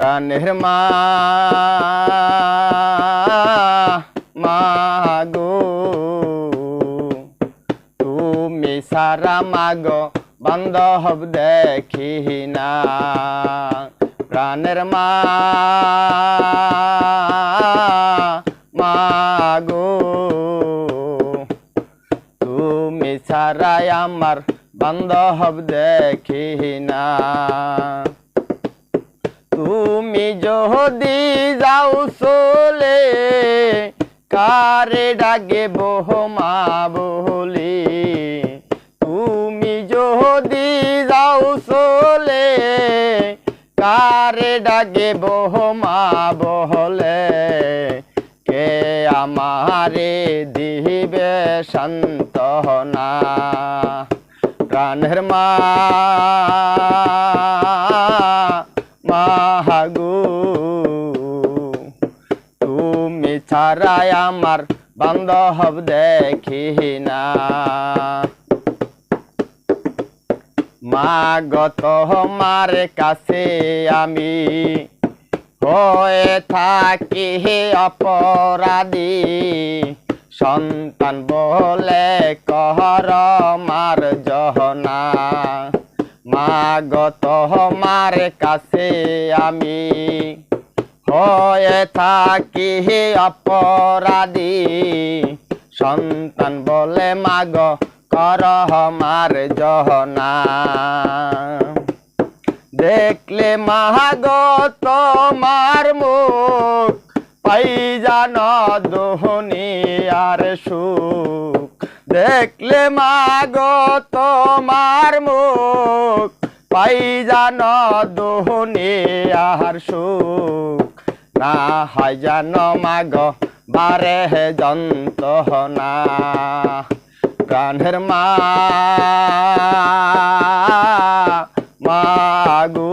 প্রাণের মা মাগো তুমি সারা মাগো বান্ধব দেখি না প্রাণের মা মাগো তুমি ছাড়াই আমার বান্ধব দেখি না তুমি যদি যাও চলে কারে ডাকে মা বলি তুমি যদি যাও চলে কারে ডাকে মা বলে কে আমারে দিবে সান্ত্বনা প্রাণের মা মাগো তুমি ছাড়াই আমার বান্ধব দেখি না মাগো তোমার কাছে আমি হয়ে থাকি অপরাধী সন্তান বলে কর মার জহনা মাগো তোমার কাছে আমি হয়ে থাকি অপরাধী সন্তান বলে মাগো কর মার জহনা দেখলে মাগো তোমার মুখ পাই জান দুনিয়ার সুখ দেখলে মাগো তোমার মুখ পাই জান দুনিয়ার সুখ না হয় জান মাগো বারে যন্ত্রণা প্রাণের মা মাগো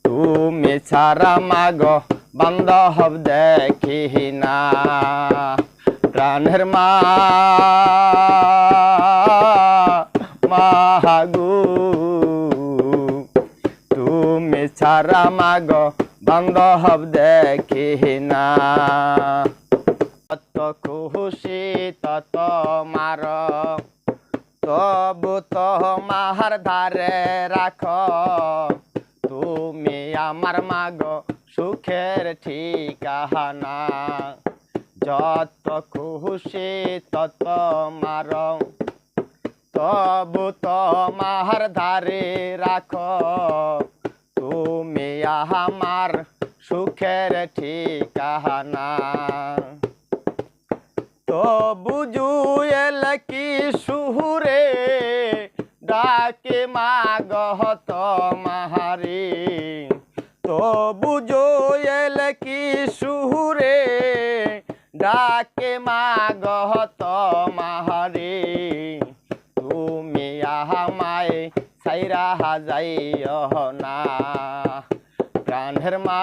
তুমি ছাড়া মাগো বান্ধব দেখি না প্রাণের মা মাগো তুমি ছাড়া মাগো বান্ধব দেখি না তত খুশি তত মার তবু তোমার ধারে রাখ তুমি আমার মাগো সুখের ঠিকানা যত খুশি তত মার তবু তোমার ধারে রাখ তুমি আমার সুখের ঠিকানা তবু জুয়েল কি সুরে ডাকে মাগো তোমারি তবু জুয়েল কি সুরে ডাকে মাগো তোমারি তুমি আমায় ছাইরা যাইও না প্রাণের মা